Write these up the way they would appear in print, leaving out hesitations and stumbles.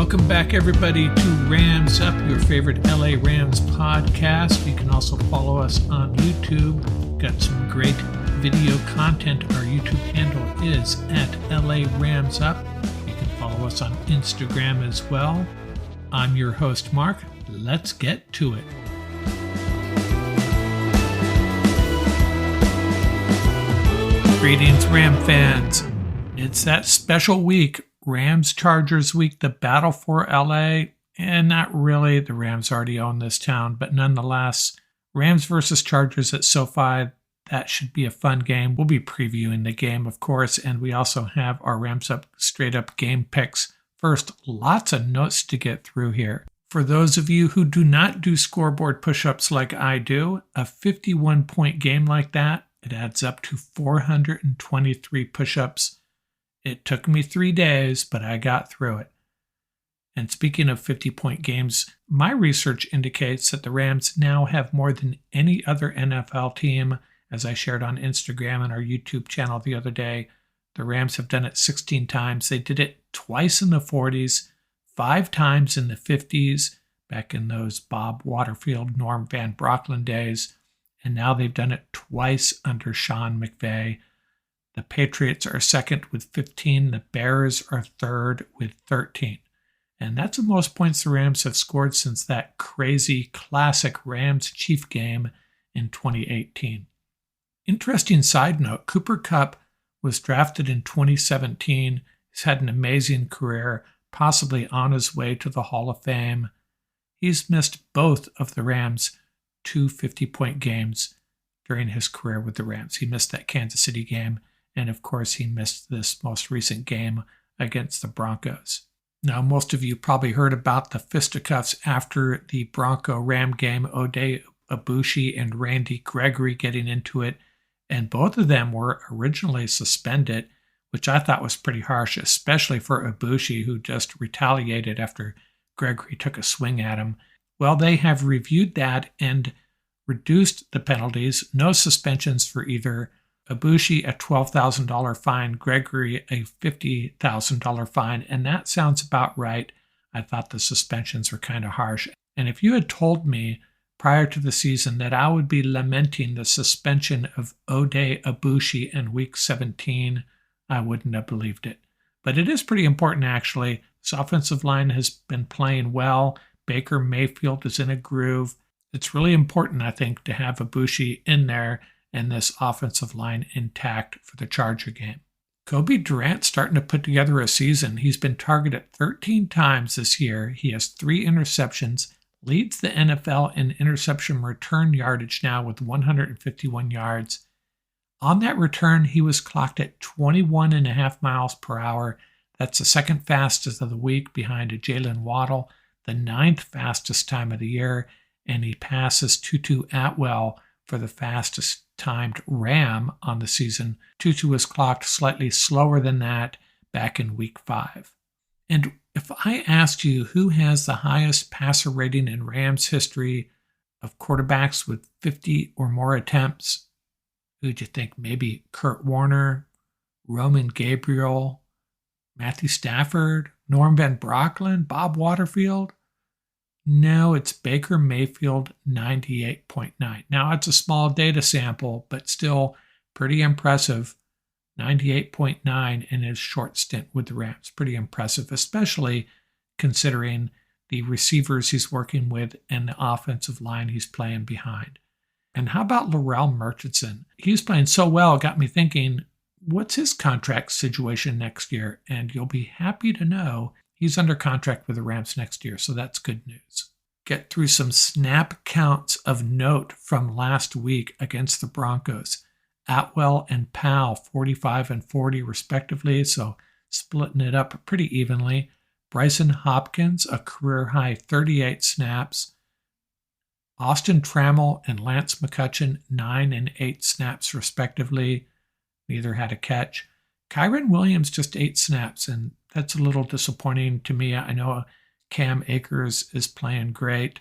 Welcome back, everybody, to Rams Up, your favorite LA Rams podcast. You can also follow us on YouTube. Got some great video content. Our YouTube handle is at LA Rams Up. You can follow us on Instagram as well. I'm your host, Mark. Let's get to it. Greetings, Ram fans. It's that special week, Rams-Chargers week, the battle for LA. And not really, the Rams already own this town, but nonetheless, Rams versus Chargers at SoFi, that should be a fun game. We'll be previewing the game, of course, and we also have our Rams Up straight up game picks. First, lots of notes to get through here. For those of you who do not do scoreboard push-ups like I do, a 51-point game like that, it adds up to 423 push-ups. It took me 3 days, but I got through it. And speaking of 50-point games, my research indicates that the Rams now have more than any other NFL team. As I shared on Instagram and our YouTube channel the other day, the Rams have done it 16 times. They did it twice in the 40s, 5 times in the 50s, back in those Bob Waterfield, Norm Van Brocklin days. And now they've done it twice under Sean McVay. The Patriots are second with 15. The Bears are third with 13. And that's the most points the Rams have scored since that crazy classic Rams-Chief game in 2018. Interesting side note, Cooper Kupp was drafted in 2017. He's had an amazing career, possibly on his way to the Hall of Fame. He's missed both of the Rams' 2 50-point games during his career with the Rams. He missed that Kansas City game. And of course, he missed this most recent game against the Broncos. Now, most of you probably heard about the fisticuffs after the Bronco-Ram game, Oday Aboushi and Randy Gregory getting into it. And both of them were originally suspended, which I thought was pretty harsh, especially for Aboushi, who just retaliated after Gregory took a swing at him. Well, they have reviewed that and reduced the penalties. No suspensions for either Aboushi, a $12,000 fine, Gregory, a $50,000 fine, and that sounds about right. I thought the suspensions were kind of harsh. And if you had told me prior to the season that I would be lamenting the suspension of Oday Aboushi in Week 17, I wouldn't have believed it. But it is pretty important, actually. This offensive line has been playing well. Baker Mayfield is in a groove. It's really important, I think, to have Aboushi in there and this offensive line intact for the Charger game. Kobe Durant starting to put together a season. He's been targeted 13 times this year. He has 3 interceptions, leads the NFL in interception return yardage now with 151 yards. On that return, he was clocked at 21.5 miles per hour. That's the second fastest of the week behind a Jalen Waddle, the 9th fastest time of the year, and he passes Tutu Atwell for the fastest timed Ram on the season. Tutu was clocked slightly slower than that back in Week 5. And if I asked you who has the highest passer rating in Rams history of quarterbacks with 50 or more attempts, who'd you think? Maybe Kurt Warner, Roman Gabriel, Matthew Stafford, Norm Van Brocklin, Bob Waterfield? No, it's Baker Mayfield, 98.9. Now, it's a small data sample, but still pretty impressive. 98.9 in his short stint with the Rams. Pretty impressive, especially considering the receivers he's working with and the offensive line he's playing behind. And how about Laurel Murchison? He's playing so well, it got me thinking, what's his contract situation next year? And you'll be happy to know he's under contract with the Rams next year, so that's good news. Get through some snap counts of note from last week against the Broncos. Atwell and Powell, 45 and 40 respectively, so splitting it up pretty evenly. Bryson Hopkins, a career-high 38 snaps. Austin Trammell and Lance McCutcheon, 9 and 8 snaps respectively. Neither had a catch. Kyren Williams, just 8 snaps, and that's a little disappointing to me. I know Cam Akers is playing great,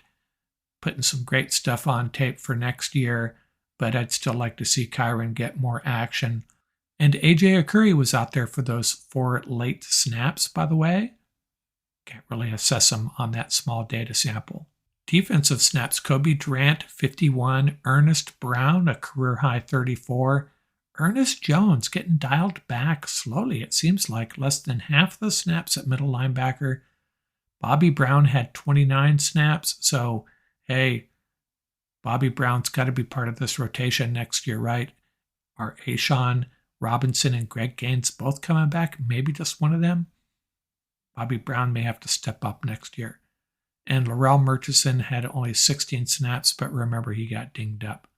putting some great stuff on tape for next year, but I'd still like to see Kyren get more action. And A.J. Akuri was out there for those 4 late snaps, by the way. Can't really assess them on that small data sample. Defensive snaps, Kobe Durant, 51. Ernest Brown, a career-high 34. Ernest Jones getting dialed back slowly. It seems like less than half the snaps at middle linebacker. Bobby Brown had 29 snaps, so hey, Bobby Brown's got to be part of this rotation next year, right? Are Ashawn Robinson and Greg Gaines both coming back? Maybe just one of them? Bobby Brown may have to step up next year. And Laurel Murchison had only 16 snaps, but remember, he got dinged up.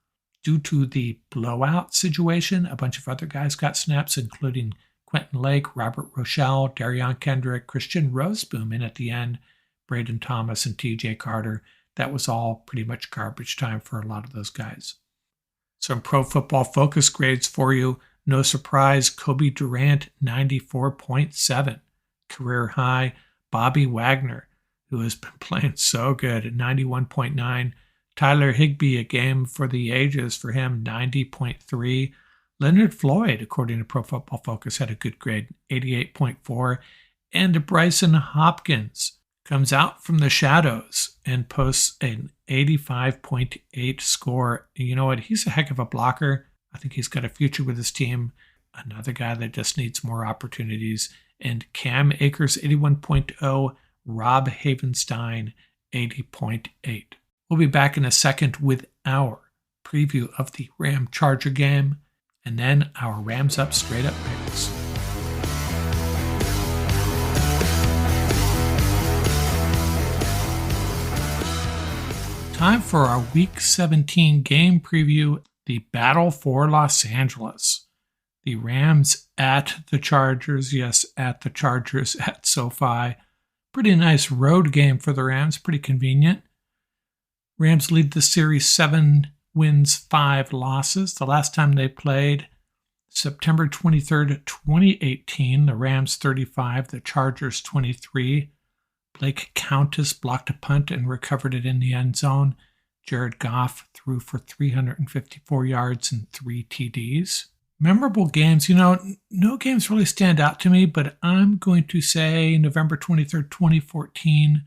Due to the blowout situation, a bunch of other guys got snaps, including Quentin Lake, Robert Rochelle, Darion Kendrick, Christian Roseboom, and at the end, Braden Thomas and TJ Carter. That was all pretty much garbage time for a lot of those guys. Some Pro Football Focus grades for you. No surprise, Kobe Durant, 94.7. Career high. Bobby Wagner, who has been playing so good, at 91.9. Tyler Higbee, a game for the ages for him, 90.3. Leonard Floyd, according to Pro Football Focus, had a good grade, 88.4. And Bryson Hopkins comes out from the shadows and posts an 85.8 score. And you know what? He's a heck of a blocker. I think he's got a future with his team. Another guy that just needs more opportunities. And Cam Akers, 81.0. Rob Havenstein, 80.8. We'll be back in a second with our preview of the Ram-Charger game, and then our Rams Up Straight Up picks. Time for our Week 17 game preview, the Battle for Los Angeles. The Rams at the Chargers, yes, at the Chargers at SoFi. Pretty nice road game for the Rams, pretty convenient. Rams lead the series 7 wins, 5 losses. The last time they played, September 23rd, 2018, the Rams 35, the Chargers 23. Blake Countess blocked a punt and recovered it in the end zone. Jared Goff threw for 354 yards and 3 TDs. Memorable games, no games really stand out to me, but I'm going to say November 23rd, 2014,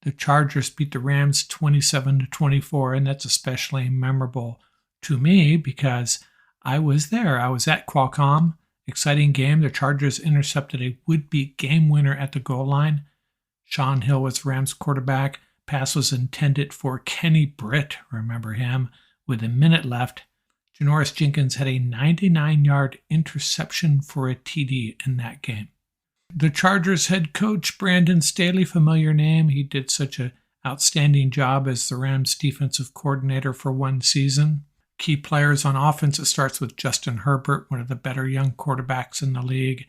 the Chargers beat the Rams 27-24, and that's especially memorable to me because I was there. I was at Qualcomm. Exciting game. The Chargers intercepted a would-be game winner at the goal line. Sean Hill was Rams quarterback. Pass was intended for Kenny Britt, remember him, with a minute left. Janoris Jenkins had a 99-yard interception for a TD in that game. The Chargers head coach Brandon Staley, familiar name. He did such an outstanding job as the Rams defensive coordinator for one season. Key players on offense, it starts with Justin Herbert, one of the better young quarterbacks in the league.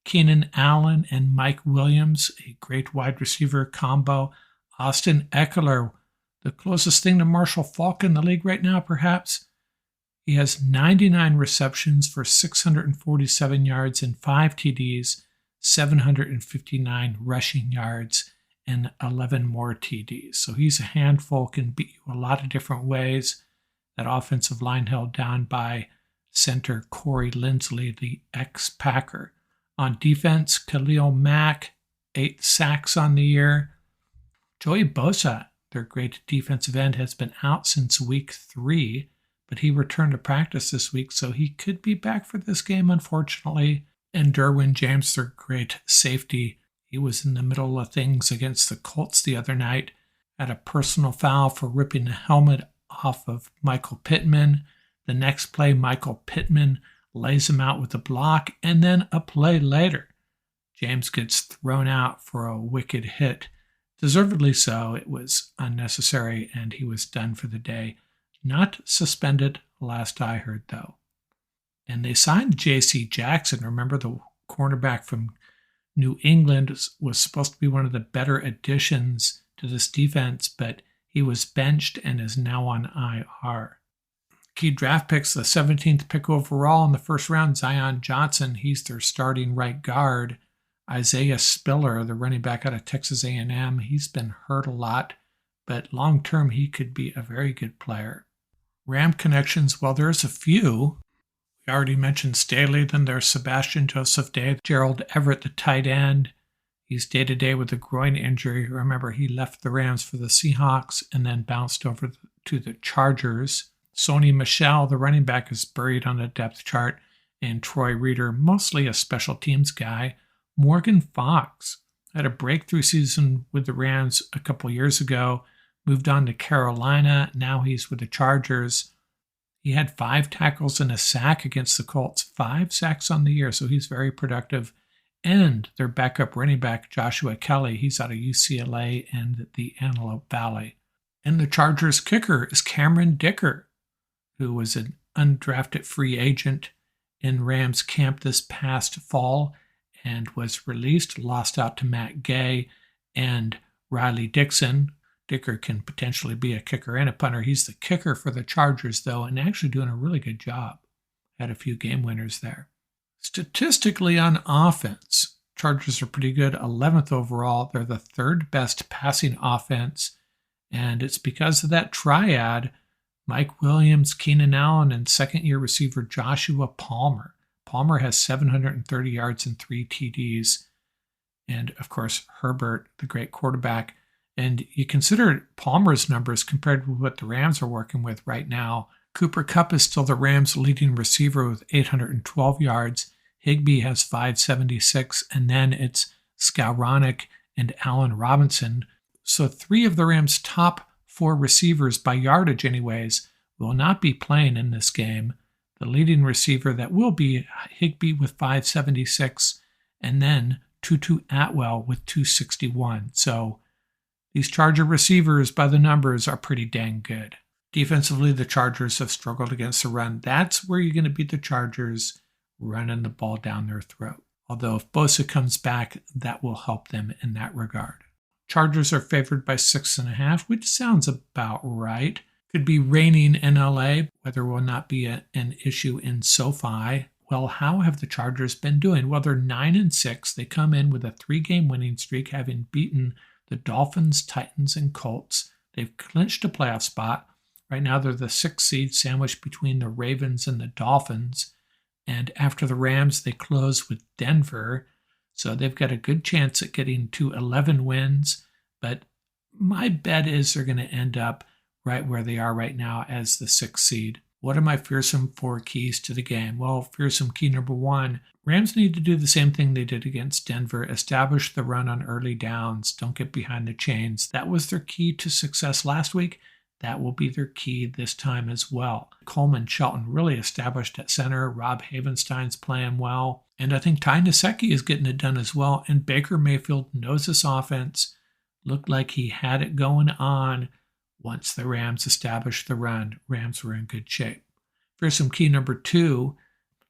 Keenan Allen and Mike Williams, a great wide receiver combo. Austin Eckler, the closest thing to Marshall Faulk in the league right now, perhaps. He has 99 receptions for 647 yards and 5 TDs, 759 rushing yards, and 11 more TDs. So he's a handful, can beat you a lot of different ways. That offensive line held down by center Corey Linsley, the ex-Packer. On defense, Khalil Mack, 8 sacks on the year. Joey Bosa, their great defensive end, has been out since week 3, but he returned to practice this week, so he could be back for this game, unfortunately. And Derwin James, their great safety, he was in the middle of things against the Colts the other night, had a personal foul for ripping the helmet off of Michael Pittman. The next play, Michael Pittman lays him out with a block, and then a play later, James gets thrown out for a wicked hit. Deservedly so. It was unnecessary, and he was done for the day. Not suspended, last I heard, though. And they signed J.C. Jackson. Remember, the cornerback from New England was supposed to be one of the better additions to this defense, but he was benched and is now on IR. Key draft picks, the 17th pick overall in the first round, Zion Johnson. He's their starting right guard. Isaiah Spiller, the running back out of Texas A&M, he's been hurt a lot, but long-term he could be a very good player. Ram connections, well, there's a few. We already mentioned Staley, then there's Sebastian Joseph Day, Gerald Everett, the tight end. He's day-to-day with a groin injury. Remember, he left the Rams for the Seahawks and then bounced over to the Chargers. Sony Michel, the running back, is buried on the depth chart, and Troy Reeder, mostly a special teams guy. Morgan Fox had a breakthrough season with the Rams a couple years ago, moved on to Carolina. Now he's with the Chargers. He had 5 tackles and a sack against the Colts, 5 sacks on the year, so he's very productive. And their backup running back, Joshua Kelly, he's out of UCLA and the Antelope Valley. And the Chargers kicker is Cameron Dicker, who was an undrafted free agent in Rams camp this past fall and was released, lost out to Matt Gay and Riley Dixon. Dicker can potentially be a kicker and a punter. He's the kicker for the Chargers, though, and actually doing a really good job. Had a few game winners there. Statistically on offense, Chargers are pretty good, 11th overall. They're the 3rd best passing offense, and it's because of that triad, Mike Williams, Keenan Allen, and second-year receiver Joshua Palmer. Palmer has 730 yards and 3 TDs, and of course Herbert, the great quarterback. And you consider Palmer's numbers compared with what the Rams are working with right now. Cooper Kupp is still the Rams' leading receiver with 812 yards. Higbee has 576, and then it's Skowronek and Allen Robinson. So 3 of the Rams' top 4 receivers, by yardage anyways, will not be playing in this game. The leading receiver that will be Higbee with 576, and then Tutu Atwell with 261. So these Charger receivers, by the numbers, are pretty dang good. Defensively, the Chargers have struggled against the run. That's where you're going to beat the Chargers, running the ball down their throat. Although if Bosa comes back, that will help them in that regard. Chargers are favored by 6.5, which sounds about right. Could be raining in LA. Weather will not be an issue in SoFi. Well, how have the Chargers been doing? Well, they're 9-6. They come in with a 3-game winning streak, having beaten the Dolphins, Titans, and Colts. They've clinched a playoff spot. Right now, they're the 6th seed, sandwiched between the Ravens and the Dolphins. And after the Rams, they close with Denver. So they've got a good chance at getting to 11 wins. But my bet is they're going to end up right where they are right now as the 6th seed. What are my fearsome 4 keys to the game? Well, fearsome key number 1, Rams need to do the same thing they did against Denver, establish the run on early downs, don't get behind the chains. That was their key to success last week. That will be their key this time as well. Coleman Shelton really established at center. Rob Havenstein's playing well. And I think Ty Nsekhe is getting it done as well. And Baker Mayfield knows this offense. Looked like he had it going on. Once the Rams established the run, Rams were in good shape. Fearsome key number 2.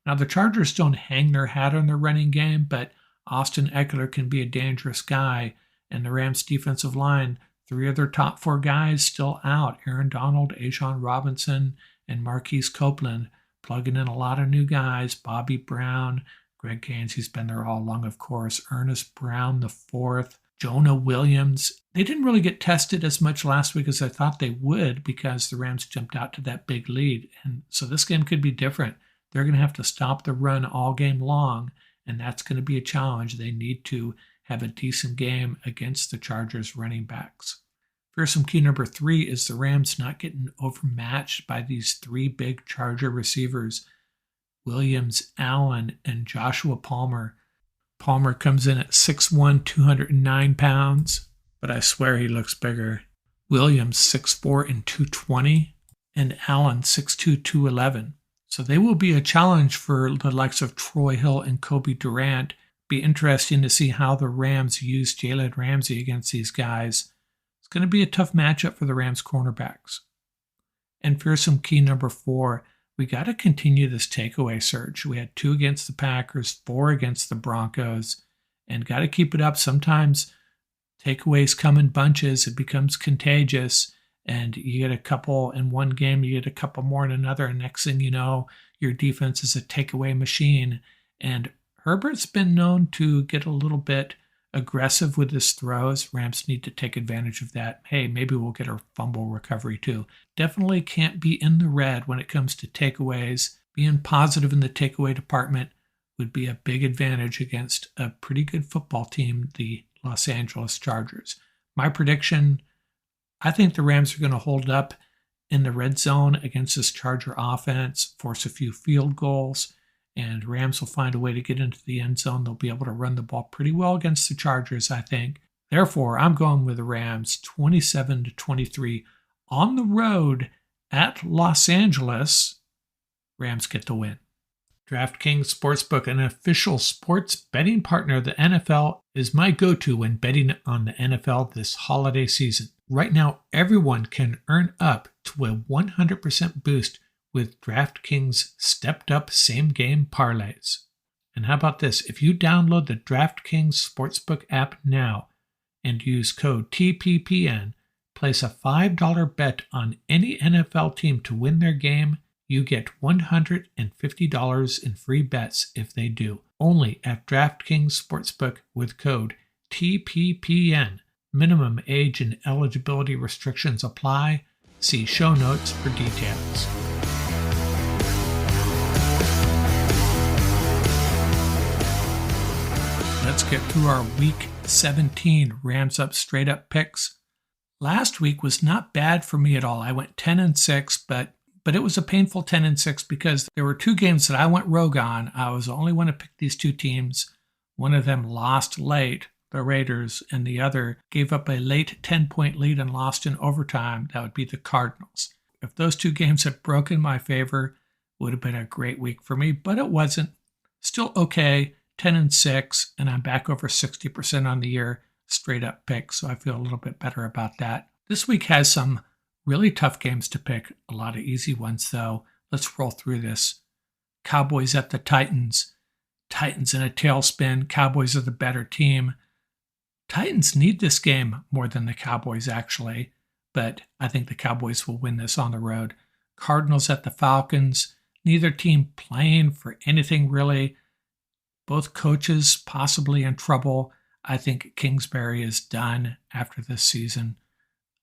Now, the Chargers don't hang their hat on their running game, but Austin Eckler can be a dangerous guy. And the Rams' defensive line, 3 of their top 4 guys still out. Aaron Donald, A'Shawn Robinson, and Marquise Copeland, plugging in a lot of new guys. Bobby Brown, Greg Gaines, he's been there all along, of course. Ernest Brown, the 4th. Jonah Williams. They didn't really get tested as much last week as I thought they would because the Rams jumped out to that big lead. And so this game could be different. They're going to have to stop the run all game long, and that's going to be a challenge. They need to have a decent game against the Chargers running backs. Fearsome key number 3 is the Rams not getting overmatched by these 3 big Charger receivers, Williams, Allen, and Joshua Palmer. Palmer comes in at 6'1", 209 pounds, but I swear he looks bigger. Williams, 6'4", and 220, and Allen, 6'2", 211. So they will be a challenge for the likes of Troy Hill and Kobe Durant. Be interesting to see how the Rams use Jalen Ramsey against these guys. It's going to be a tough matchup for the Rams cornerbacks. And fearsome key number 4, we got to continue this takeaway surge. We had 2 against the Packers, 4 against the Broncos, and got to keep it up. Sometimes takeaways come in bunches. It becomes contagious, and you get a couple in one game, you get a couple more in another, and next thing you know, your defense is a takeaway machine. And Herbert's been known to get a little bit aggressive with his throws. Rams need to take advantage of that. Hey, maybe we'll get a fumble recovery too. Definitely can't be in the red when it comes to takeaways. Being positive in the takeaway department would be a big advantage against a pretty good football team, the Los Angeles Chargers. My prediction, I think the Rams are going to hold up in the red zone against this Charger offense, force a few field goals, and Rams will find a way to get into the end zone. They'll be able to run the ball pretty well against the Chargers, I think. Therefore, I'm going with the Rams 27-23 on the road at Los Angeles. Rams get the win. DraftKings Sportsbook, an official sports betting partner of the NFL, is my go-to when betting on the NFL this holiday season. Right now, everyone can earn up to a 100% boost with DraftKings stepped-up same-game parlays. And how about this? If you download the DraftKings Sportsbook app now and use code TPPN, place a $5 bet on any NFL team to win their game, you get $150 in free bets if they do. Only at DraftKings Sportsbook with code TPPN. Minimum age and eligibility restrictions apply. See show notes for details. Let's get through our Week 17 Rams Up Straight Up picks. Last week was not bad for me at all. I went 10-6, but it was a painful 10-6 because there were two games that I went rogue on. I was the only one to pick these two teams. One of them lost late, the Raiders, and the other gave up a late 10-point lead and lost in overtime. That would be the Cardinals. If those two games had broken my favor, it would have been a great week for me, but it wasn't. Still okay, 10-6, and I'm back over 60% on the year straight up pick, so I feel a little bit better about that. This week has some really tough games to pick, a lot of easy ones though. Let's roll through this. Cowboys at the Titans. Titans in a tailspin. Cowboys are the better team. Titans need this game more than the Cowboys actually, but I think the Cowboys will win this on the road. Cardinals at the Falcons. Neither team playing for anything really. Both coaches possibly in trouble. I think Kingsbury is done after this season.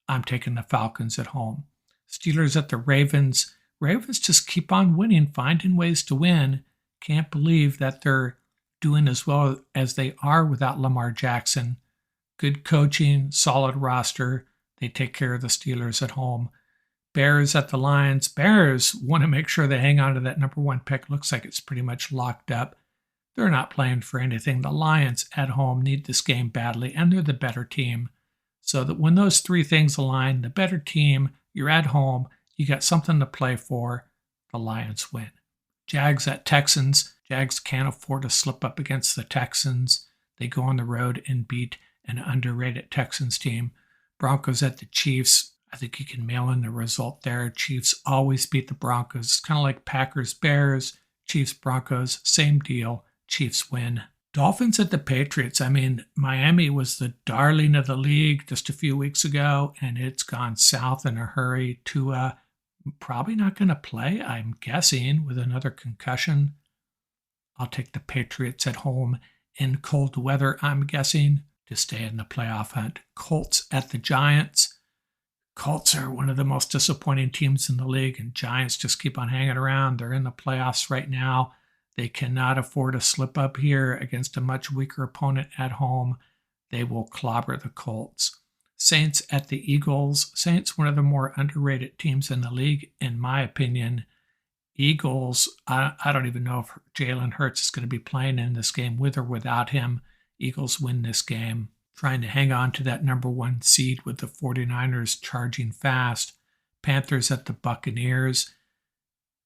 I'm taking the Falcons at home. Steelers at the Ravens. Ravens just keep on winning, finding ways to win. Can't believe that they're doing as well as they are without Lamar Jackson. Good coaching, solid roster. They take care of the Steelers at home. Bears at the Lions. Bears want to make sure they hang on to that number one pick. Looks like it's pretty much locked up. They're not playing for anything. The Lions at home need this game badly, and they're the better team. So that when those three things align, the better team, you're at home, you got something to play for, the Lions win. Jags at Texans. Jags can't afford to slip up against the Texans. They go on the road and beat an underrated Texans team. Broncos at the Chiefs. I think you can mail in the result there. Chiefs always beat the Broncos. It's kind of like Packers-Bears, Chiefs-Broncos, same deal. Chiefs win. Dolphins at the Patriots. I mean, Miami was the darling of the league just a few weeks ago, and it's gone south in a hurry. Tua probably not going to play, I'm guessing, with another concussion. I'll take the Patriots at home in cold weather, I'm guessing, to stay in the playoff hunt. Colts at the Giants. Colts are one of the most disappointing teams in the league, and Giants just keep on hanging around. They're in the playoffs right now. They cannot afford to slip up here against a much weaker opponent at home. They will clobber the Colts. Saints at the Eagles. Saints, one of the more underrated teams in the league, in my opinion. Eagles, I don't even know if Jalen Hurts is going to be playing in this game with or without him. Eagles win this game, trying to hang on to that number one seed with the 49ers charging fast. Panthers at the Buccaneers.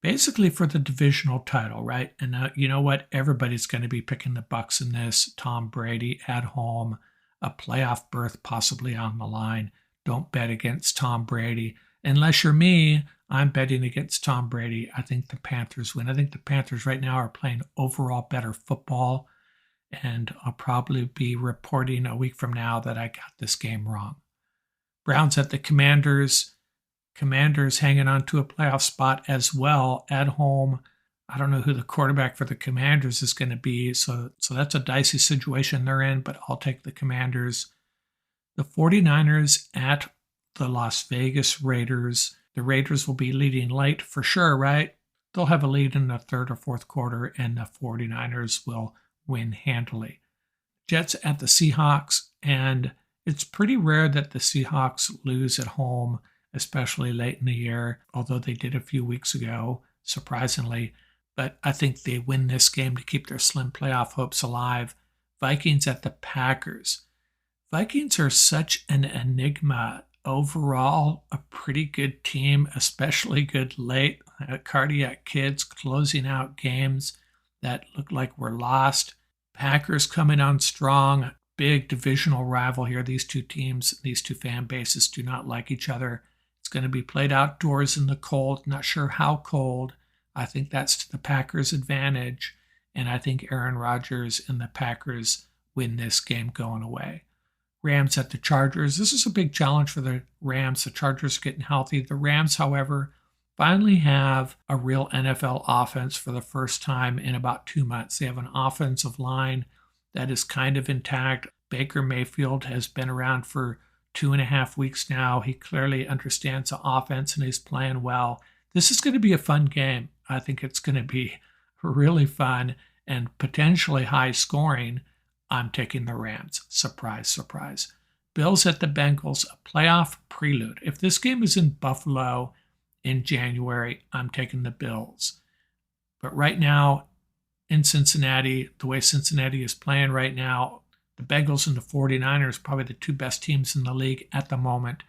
Basically for the divisional title, right? And you know what? Everybody's going to be picking the Bucs in this. Tom Brady at home, a playoff berth possibly on the line. Don't bet against Tom Brady. Unless you're me, I'm betting against Tom Brady. I think the Panthers win. I think the Panthers right now are playing overall better football. And I'll probably be reporting a week from now that I got this game wrong. Browns at the Commanders. Commanders hanging on to a playoff spot as well at home. I don't know who the quarterback for the Commanders is going to be, so that's a dicey situation they're in, but I'll take the Commanders. The 49ers at the Las Vegas Raiders. The Raiders will be leading late for sure, right? They'll have a lead in the third or fourth quarter, and the 49ers will win handily. Jets at the Seahawks, and it's pretty rare that the Seahawks lose at home, especially late in the year, although they did a few weeks ago, surprisingly. But I think they win this game to keep their slim playoff hopes alive. Vikings at the Packers. Vikings are such an enigma. Overall, a pretty good team, especially good late. Cardiac kids closing out games that look like were lost. Packers coming on strong. Big divisional rival here. These two teams, these two fan bases do not like each other. It's going to be played outdoors in the cold. Not sure how cold. I think that's to the Packers' advantage. And I think Aaron Rodgers and the Packers win this game going away. Rams at the Chargers. This is a big challenge for the Rams. The Chargers are getting healthy. The Rams, however, finally have a real NFL offense for the first time in about 2 months. They have an offensive line that is kind of intact. Baker Mayfield has been around for 2.5 weeks now. He clearly understands the offense and he's playing well. This is going to be a fun game. I think it's going to be really fun and potentially high scoring. I'm taking the Rams. Surprise, surprise. Bills at the Bengals, a playoff prelude. If this game is in Buffalo in January, I'm taking the Bills. But right now in Cincinnati, the way Cincinnati is playing right now, the Bengals and the 49ers, probably the two best teams in the league at the moment.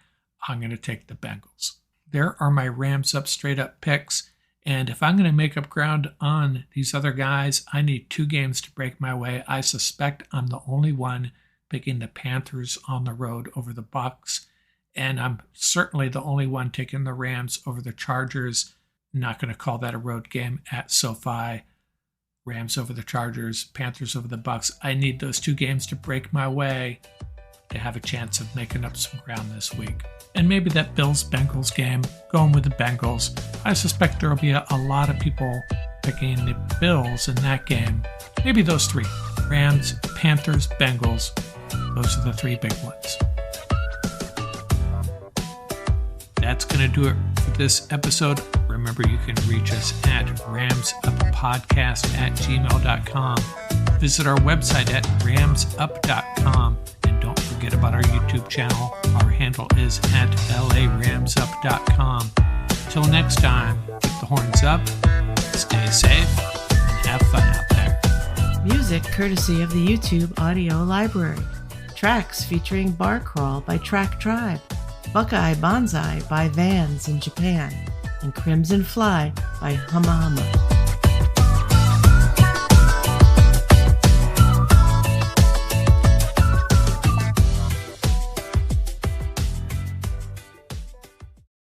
I'm going to take the Bengals. There are my Rams up straight up picks. And if I'm going to make up ground on these other guys, I need 2 games to break my way. I suspect I'm the only one picking the Panthers on the road over the Bucs. And I'm certainly the only one taking the Rams over the Chargers. Not going to call that a road game at SoFi. Rams over the Chargers, Panthers over the Bucs. I need those 2 games to break my way to have a chance of making up some ground this week. And maybe that Bills-Bengals game, going with the Bengals. I suspect there will be a lot of people picking the Bills in that game. Maybe those 3. Rams, Panthers, Bengals. Those are the 3 big ones. That's going to do it for this episode. Remember, you can reach us at ramsuppodcast@gmail.com. Visit our website at ramsup.com. And don't forget about our YouTube channel. Our handle is at laramsup.com. Till next time, keep the horns up, stay safe, and have fun out there. Music courtesy of the YouTube audio library. Tracks featuring Bar Crawl by Track Tribe, Buckeye Bonzai by Vans in Japan, and Crimson Fly by Huma.